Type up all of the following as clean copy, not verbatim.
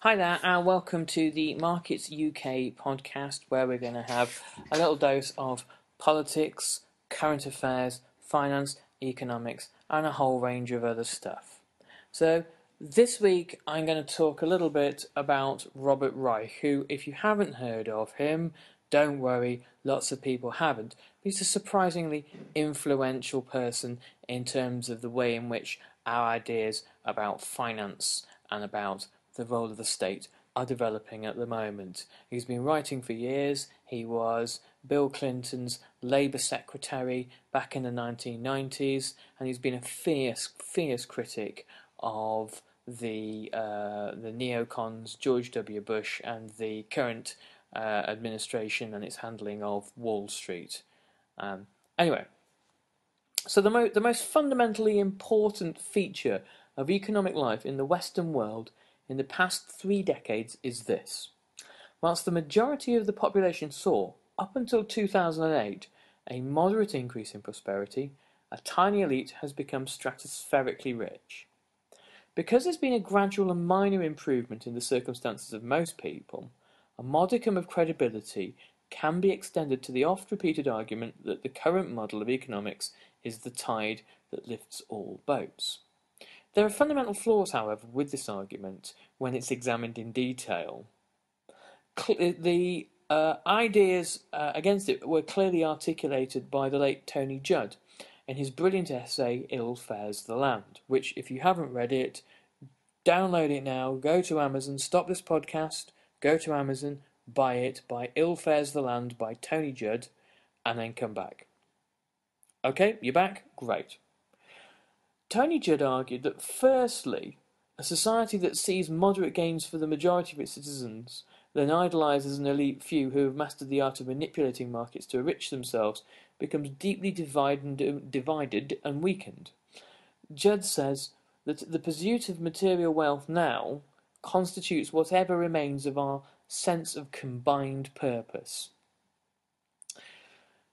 Hi there, and welcome to the Markets UK podcast, where we're going to have a little dose of politics, current affairs, finance, economics, and a whole range of other stuff. So, this week I'm going to talk a little bit about Robert Reich, who, if you haven't heard of him, don't worry, lots of people haven't. He's a surprisingly influential person in terms of the way in which our ideas about finance and about the role of the state are developing at the moment. He's been writing for years. He was Bill Clinton's Labour Secretary back in the 1990s, and he's been a fierce critic of the neocons, George W. Bush, and the current administration and its handling of Wall Street. Anyway, so the most fundamentally important feature of economic life in the Western world in the past 3 decades is this. Whilst the majority of the population saw, up until 2008, a moderate increase in prosperity, a tiny elite has become stratospherically rich. Because there's been a gradual and minor improvement in the circumstances of most people, a modicum of credibility can be extended to the oft-repeated argument that the current model of economics is the tide that lifts all boats. There are fundamental flaws, however, with this argument when it's examined in detail. The ideas against it were clearly articulated by the late Tony Judd in his brilliant essay Ill Fares the Land, which, if you haven't read it, download it now, go to Amazon, stop this podcast, go to Amazon, buy it, buy Ill Fares the Land by Tony Judd, and then come back. Okay, you're back? Great. Tony Judd argued that, firstly, a society that sees moderate gains for the majority of its citizens, then idolises an elite few who have mastered the art of manipulating markets to enrich themselves, becomes deeply divided and weakened. Judd says that the pursuit of material wealth now constitutes whatever remains of our sense of combined purpose.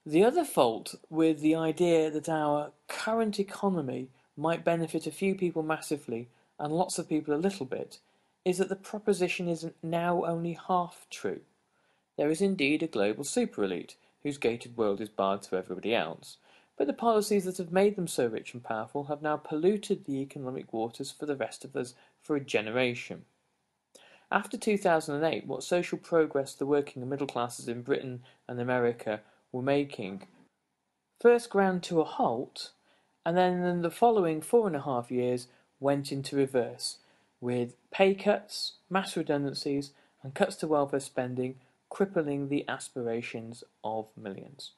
The other fault with the idea that our current economy might benefit a few people massively and lots of people a little bit is that the proposition is now only half true. There is indeed a global super elite whose gated world is barred to everybody else, but the policies that have made them so rich and powerful have now polluted the economic waters for the rest of us for a generation. After 2008, what social progress the working and middle classes in Britain and America were making first ground to a halt, and then in the following 4.5 years went into reverse, with pay cuts, mass redundancies, and cuts to welfare spending crippling the aspirations of millions.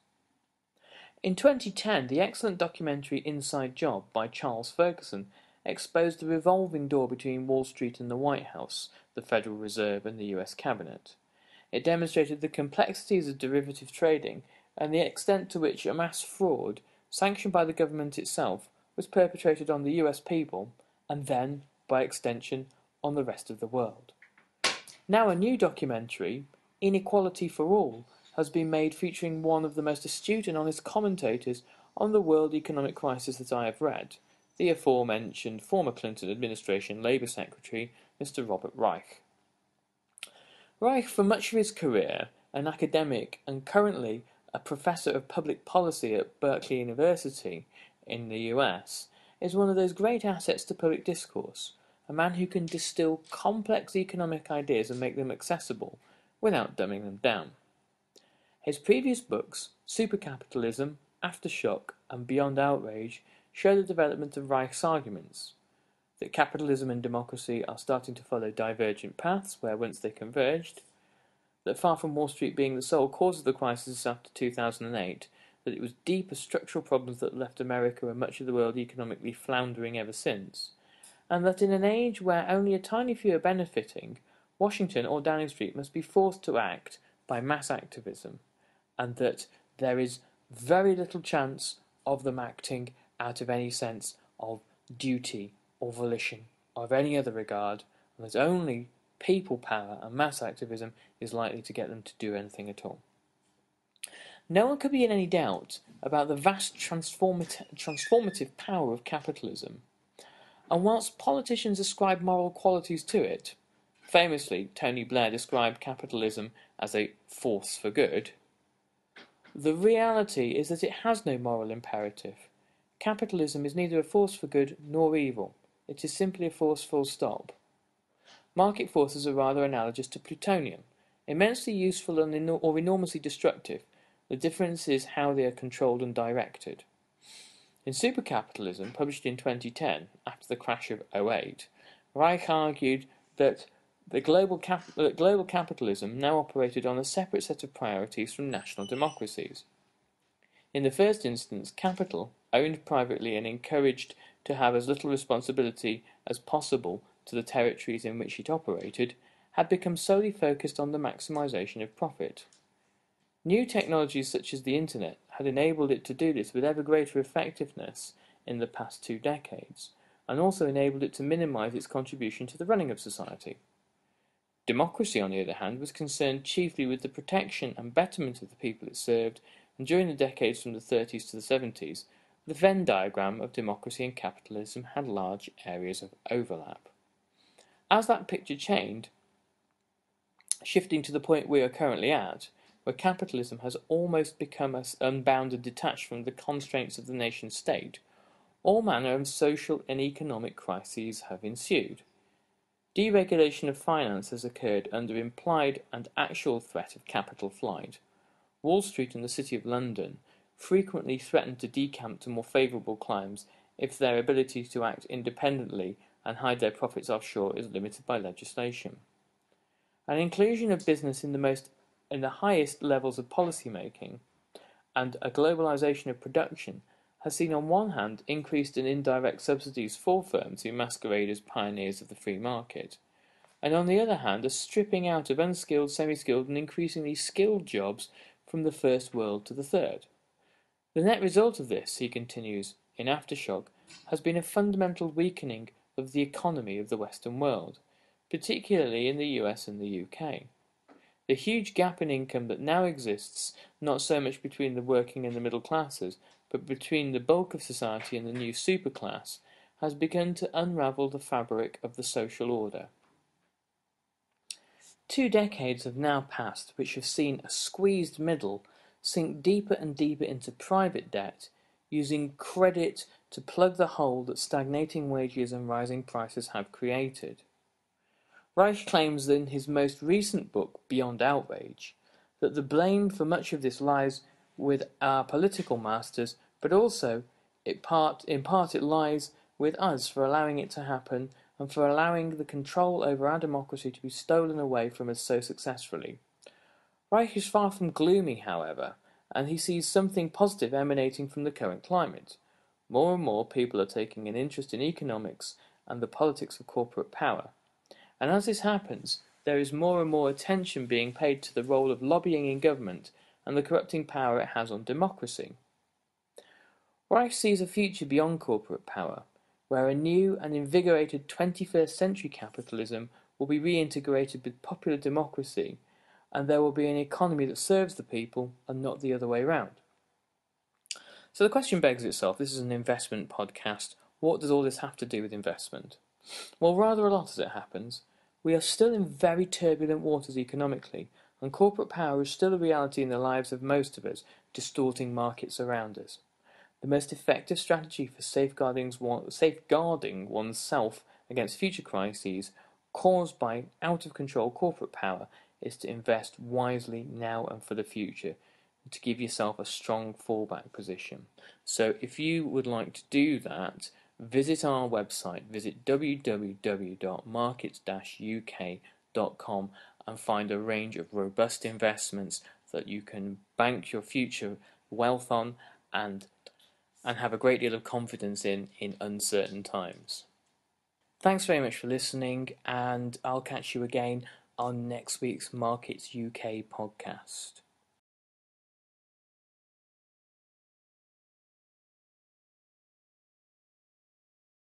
In 2010, the excellent documentary Inside Job by Charles Ferguson exposed the revolving door between Wall Street and the White House, the Federal Reserve, and the US Cabinet. It demonstrated the complexities of derivative trading and the extent to which a mass fraud, sanctioned by the government itself, was perpetrated on the US people, and then, by extension, on the rest of the world. Now a new documentary, Inequality for All, has been made featuring one of the most astute and honest commentators on the world economic crisis that I have read, the aforementioned former Clinton administration Labour Secretary, Mr. Robert Reich. Reich, for much of his career, an academic and currently a professor of public policy at Berkeley University in the US, is one of those great assets to public discourse, a man who can distill complex economic ideas and make them accessible without dumbing them down. His previous books, Supercapitalism, Aftershock, and Beyond Outrage, show the development of Reich's arguments, that capitalism and democracy are starting to follow divergent paths where once they converged, that far from Wall Street being the sole cause of the crisis after 2008, that it was deeper structural problems that left America and much of the world economically floundering ever since, and that in an age where only a tiny few are benefiting, Washington or Downing Street must be forced to act by mass activism, and that there is very little chance of them acting out of any sense of duty or volition or of any other regard, and that only people power and mass activism is likely to get them to do anything at all. No one could be in any doubt about the vast transformative power of capitalism, and whilst politicians ascribe moral qualities to it, Famously, Tony Blair described capitalism as a force for good. The reality is that it has no moral imperative. Capitalism is neither a force for good nor evil. It is simply a force full stop. Market forces are rather analogous to plutonium, immensely useful or enormously destructive. The difference is how they are controlled and directed. In Supercapitalism, published in 2010, after the crash of '08, Reich argued that global capitalism now operated on a separate set of priorities from national democracies. In the first instance, capital, owned privately and encouraged to have as little responsibility as possible to the territories in which it operated, had become solely focused on the maximization of profit. New technologies such as the Internet had enabled it to do this with ever greater effectiveness in the past 2 decades, and also enabled it to minimize its contribution to the running of society. Democracy, on the other hand, was concerned chiefly with the protection and betterment of the people it served, and during the decades from the 30s to the 70s, the Venn diagram of democracy and capitalism had large areas of overlap. As that picture changed, shifting to the point we are currently at, where capitalism has almost become unbounded detached from the constraints of the nation state, all manner of social and economic crises have ensued. Deregulation of finance has occurred under implied and actual threat of capital flight. Wall Street and the City of London frequently threaten to decamp to more favourable climes if their ability to act independently and hide their profits offshore is limited by legislation. An inclusion of business in the highest levels of policy making and a globalization of production has seen on one hand increased and indirect subsidies for firms who masquerade as pioneers of the free market, and on the other hand a stripping out of unskilled, semi-skilled and increasingly skilled jobs from the first world to the third. The net result of this, he continues, in Aftershock, has been a fundamental weakening of the economy of the Western world, particularly in the US and the UK. The huge gap in income that now exists, not so much between the working and the middle classes, but between the bulk of society and the new superclass, has begun to unravel the fabric of the social order. 2 decades have now passed which have seen a squeezed middle sink deeper and deeper into private debt, using credit to plug the hole that stagnating wages and rising prices have created. Reich claims in his most recent book, Beyond Outrage, that the blame for much of this lies with our political masters, but also, in part it lies with us for allowing it to happen and for allowing the control over our democracy to be stolen away from us so successfully. Reich is far from gloomy, however, and he sees something positive emanating from the current climate. More and more people are taking an interest in economics and the politics of corporate power. And as this happens, there is more and more attention being paid to the role of lobbying in government and the corrupting power it has on democracy. Reich sees a future beyond corporate power, where a new and invigorated 21st century capitalism will be reintegrated with popular democracy, and there will be an economy that serves the people and not the other way round. So the question begs itself, this is an investment podcast, what does all this have to do with investment? Well, rather a lot as it happens. We are still in very turbulent waters economically, and corporate power is still a reality in the lives of most of us, distorting markets around us. The most effective strategy for safeguarding oneself against future crises caused by out-of-control corporate power is to invest wisely now and for the future, and to give yourself a strong fallback position. So if you would like to do that, visit our website, visit www.markets-uk.com and find a range of robust investments that you can bank your future wealth on and have a great deal of confidence in uncertain times. Thanks very much for listening, and I'll catch you again on next week's Markets UK podcast.